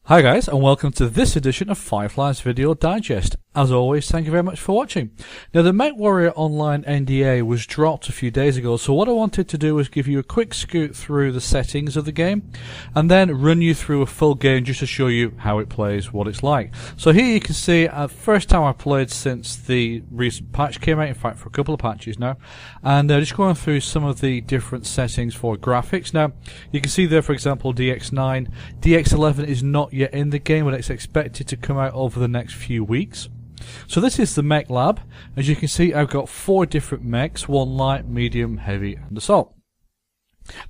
Hi guys, and welcome to this edition of Phyrefli's Video Digest. As always, thank you very much for watching. Now, the MechWarrior Online NDA was dropped a few days ago, so what I wanted to do was give you a quick scoot through the settings of the game, and then run you through a full game just to show you how it plays, what it's like. So here you can see, first time I played since the recent patch came out, in fact for a couple of patches now, and just going through some of the different settings for graphics. Now, you can see there, for example, DX9, DX11 is not yet in the game, but it's expected to come out over the next few weeks. So this is the mech lab. As you can see, I've got 4 different mechs, one light, medium, heavy and assault.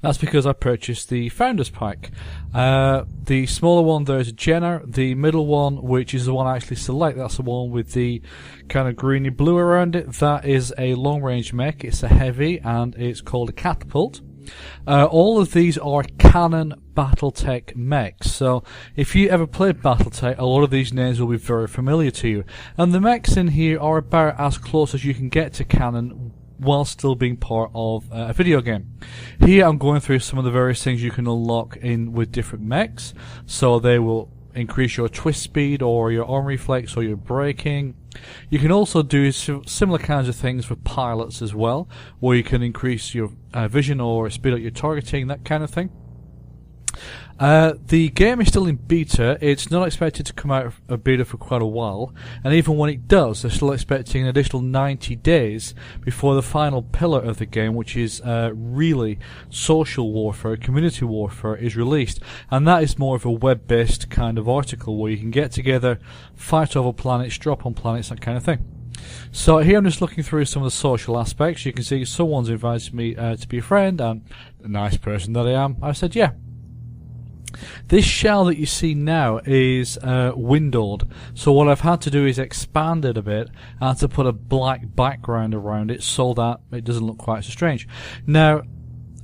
That's because I purchased the Founders Pack. The smaller one there is a Jenner. The middle one, which is the one I actually select, that's the one with the kind of greeny blue around it. That is a long range mech. It's a heavy and it's called a Catapult. All of these are canon Battletech mechs, so if you ever played Battletech, a lot of these names will be very familiar to you. And the mechs in here are about as close as you can get to canon while still being part of a video game. Here I'm going through some of the various things you can unlock in with different mechs, so they will increase your twist speed or your arm reflex or your braking. You can also do similar kinds of things for pilots as well, where you can increase your vision or speed up your targeting, that kind of thing. The game is still in beta. It's not expected to come out of beta for quite a while, and even when it does, they're still expecting an additional 90 days before the final pillar of the game, which is really social warfare, community warfare, is released. And that is more of a web-based kind of article where you can get together, fight over planets, drop on planets, that kind of thing. So here I'm just looking through some of the social aspects. You can see someone's invited me to be a friend, and the nice person that I am, I said yeah. This shell that you see now is windowed, so what I've had to do is expand it a bit and to put a black background around it so that it doesn't look quite so strange. Now,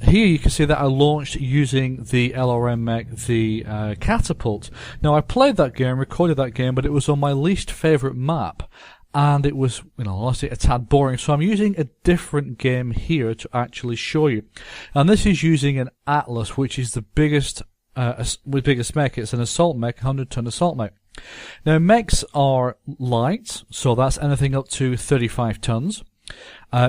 here you can see that I launched using the LRM mech, the Catapult. Now, I played that game, recorded that game, but it was on my least favourite map, and it was, honestly, a tad boring. So I'm using a different game here to actually show you. And this is using an Atlas, which is the biggest mech. It's an assault mech, 100-ton assault mech. Now, mechs are light, so that's anything up to 35 tons.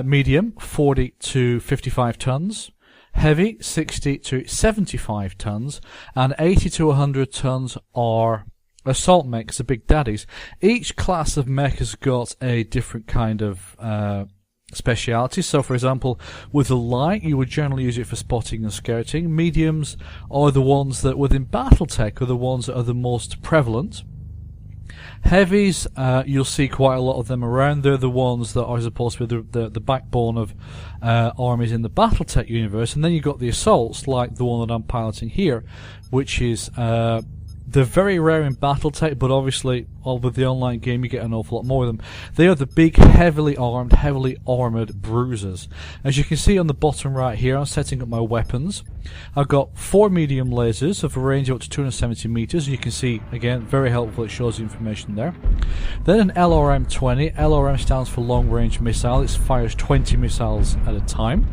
Medium, 40 to 55 tons. Heavy, 60 to 75 tons. And 80 to 100 tons are assault mechs, the big daddies. Each class of mech has got a different kind of speciality. So, for example, with the light, you would generally use it for spotting and scouting. Mediums are the ones that, within Battletech, are the ones that are the most prevalent. Heavies, you'll see quite a lot of them around. They're the ones that are supposed to be the backbone of armies in the Battletech universe. And then you've got the assaults, like the one that I'm piloting here, which is they're very rare in Battletech, but obviously, with the online game, you get an awful lot more of them. They are the big, heavily armed, heavily armoured bruisers. As you can see on the bottom right here, I'm setting up my weapons. I've got 4 medium lasers of a range of up to 270 meters. You can see, again, very helpful, it shows the information there. Then an LRM-20. LRM stands for Long Range Missile. It fires 20 missiles at a time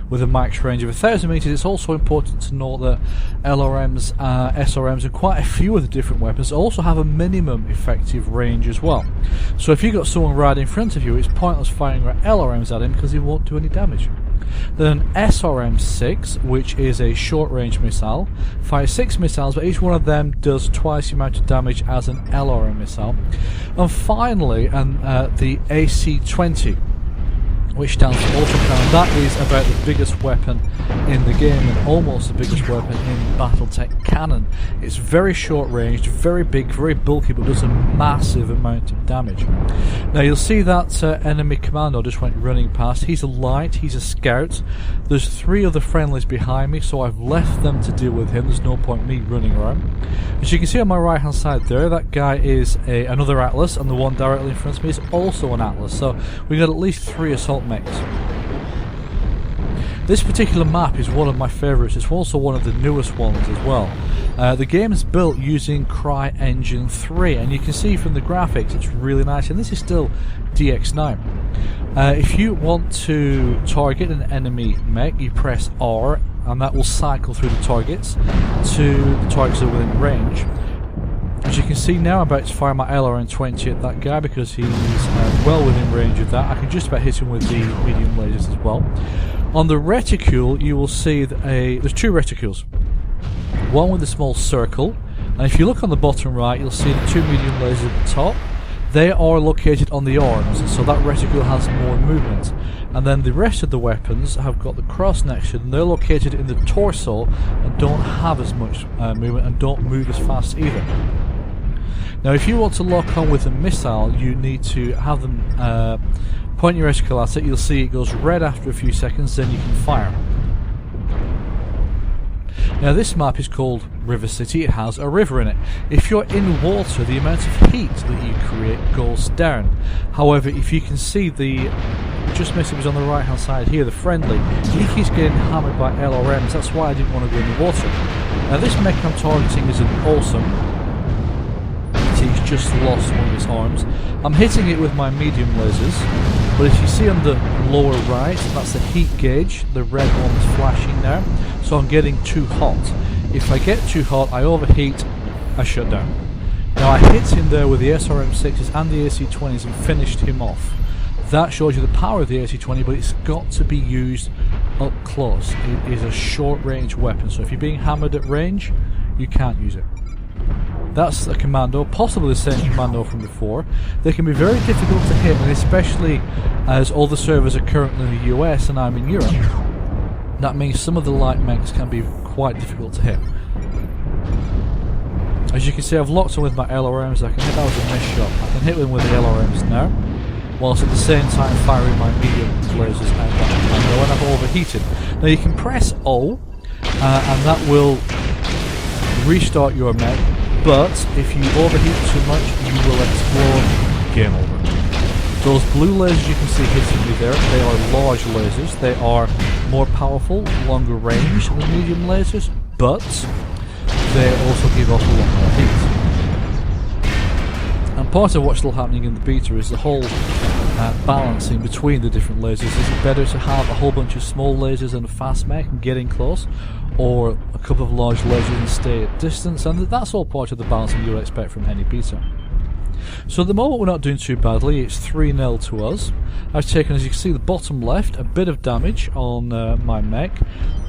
with a max range of 1,000 meters. It's also important to note that LRMs, SRMs, and quite a few of the different weapons also have a minimum effective range as well. So if you've got someone right in front of you, it's pointless firing LRMs at him because he won't do any damage. Then SRM-6, which is a short-range missile, fires 6 missiles, but each one of them does twice the amount of damage as an LRM missile. And finally, the AC-20, which stands for Auto Cannon. That is about the biggest weapon in the game and almost the biggest weapon in Battletech canon. It's very short ranged, very big, very bulky, but does a massive amount of damage. Now you'll see that enemy commando just went running past. He's a light, he's a scout. There's 3 other friendlies behind me, so I've left them to deal with him. There's no point me running around. As you can see on my right hand side there, that guy is another Atlas, and the one directly in front of me is also an Atlas. So we've got at least 3 assault mechs. This particular map is one of my favourites. It's also one of the newest ones as well. The game is built using CryEngine 3, and you can see from the graphics it's really nice, and this is still DX9. If you want to target an enemy mech, you press R, and that will cycle through the targets to the targets that are within range. As you can see now, I'm about to fire my LRM-20 at that guy because he's well within range of that. I can just about hit him with the medium lasers as well. On the reticule, you will see that there's two reticules. One with a small circle, and if you look on the bottom right, you'll see the two medium lasers at the top. They are located on the arms, so that reticule has more movement. And then the rest of the weapons have got the cross next to them. They're located in the torso and don't have as much movement and don't move as fast either. Now if you want to lock on with a missile, you need to have them point your reticle at it. You'll see it goes red after a few seconds, then you can fire. Now this map is called River City. It has a river in it. If you're in water, the amount of heat that you create goes down. However, if you can see just missed, it was on the right hand side here, the friendly, he keeps getting hammered by LRMs. That's why I didn't want to go in the water. Now this mech I'm targeting is an awesome. He's just lost one of his arms. I'm hitting it with my medium lasers, but if you see on the lower right, that's the heat gauge. The red one's flashing now, so I'm getting too hot. If I get too hot, I overheat, I shut down. Now I hit him there with the SRM-6s and the AC-20s and finished him off. That shows you the power of the AC-20, but it's got to be used up close. It is a short-range weapon, so if you're being hammered at range, you can't use it. That's a commando, possibly the same commando from before. They can be very difficult to hit, and especially as all the servers are currently in the US and I'm in Europe, that means some of the light mechs can be quite difficult to hit. As you can see, I've locked on with my LRMs. I can hit that with a miss shot. I can hit them with the LRMs now, whilst at the same time firing my medium lasers at that commando, and I've overheated. Now you can press O, and that will restart your mech. But if you overheat too much, you will explode. Game over. Those blue lasers you can see hitting me there, they are large lasers. They are more powerful, longer range than medium lasers, but they also give off a lot more heat. And part of what's still happening in the beta is the whole balancing between the different lasers. Is it better to have a whole bunch of small lasers and a fast mech and get in close, or a couple of large lasers and stay at distance? And that's all part of the balancing you'll expect from any beta. So at the moment we're not doing too badly. It's 3-0 to us. I've taken, as you can see, the bottom left, a bit of damage on my mech.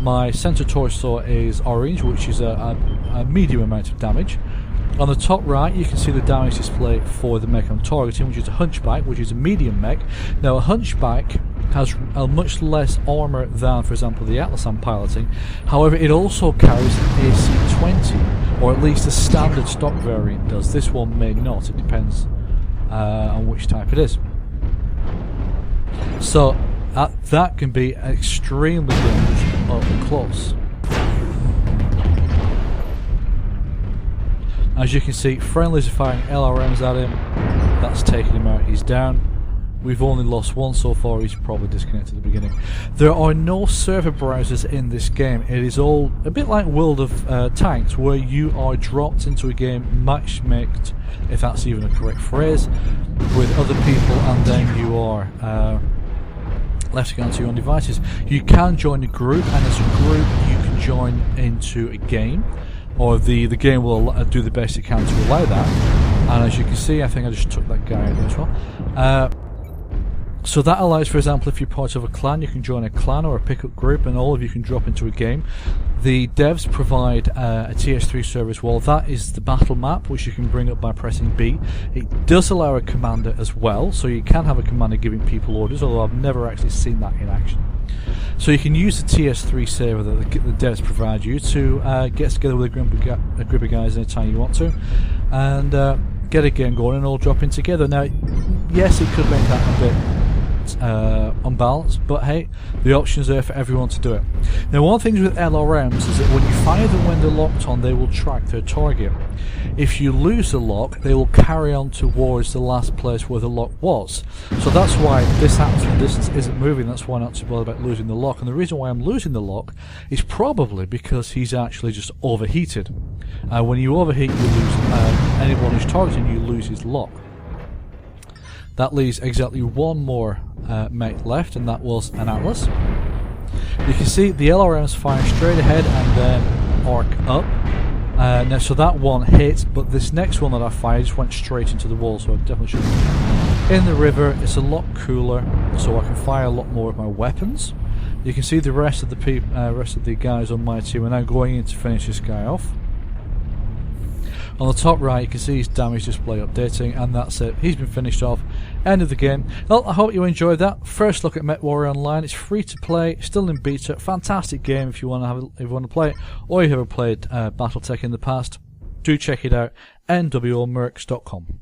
My center torso is orange, which is a medium amount of damage. On the top right, you can see the damage display for the mech I'm targeting, which is a Hunchback, which is a medium mech. Now, a Hunchback has a much less armour than, for example, the Atlas I'm piloting. However, it also carries an AC-20, or at least the standard stock variant does. This one may not, it depends on which type it is. So, that can be extremely dangerous up close. As you can see, friendlies are firing LRMs at him. That's taking him out. He's down. We've only lost one so far. He's probably disconnected at the beginning. There are no server browsers in this game. It is all a bit like World of Tanks, where you are dropped into a game match-maked, if that's even a correct phrase, with other people, and then you are left to go onto your own devices. You can join a group, and as a group you can join into a game, or the game will do the best it can to allow that. And as you can see, I think I just took that guy out there as well. So that allows, for example, if you're part of a clan, you can join a clan or a pickup group, and all of you can drop into a game. The devs provide a TS3 server as well. That is the battle map, which you can bring up by pressing B. It does allow a commander as well, so you can have a commander giving people orders, although I've never actually seen that in action. So you can use the TS3 server that the devs provide you to get together with a group of guys anytime you want to, and get a game going and all drop in together. Now, yes, it could make that a bit unbalanced, but hey, the option's there for everyone to do it. Now, one of the things with LRMs is that when you fire them when they're locked on, they will track their target. If you lose the lock, they will carry on towards the last place where the lock was. So that's why this happens when distance isn't moving. That's why I'm not too bothered about losing the lock. And the reason why I'm losing the lock is probably because he's actually just overheated. When you overheat, you lose anyone who's targeting you loses lock. That leaves exactly one more mech left, and that was an Atlas. You can see the LRMs firing straight ahead and then arc up. Now, so that one hit, but this next one that I fired just went straight into the wall, so I definitely shouldn't. In the river, it's a lot cooler, so I can fire a lot more of my weapons. You can see the rest of the guys on my team are now going in to finish this guy off. On the top right, you can see his damage display updating, and that's it. He's been finished off. End of the game. Well, I hope you enjoyed that. First look at MechWarrior Online. It's free to play, still in beta. Fantastic game if you want to play it, or you've ever played BattleTech in the past. Do check it out. nwmercs.com.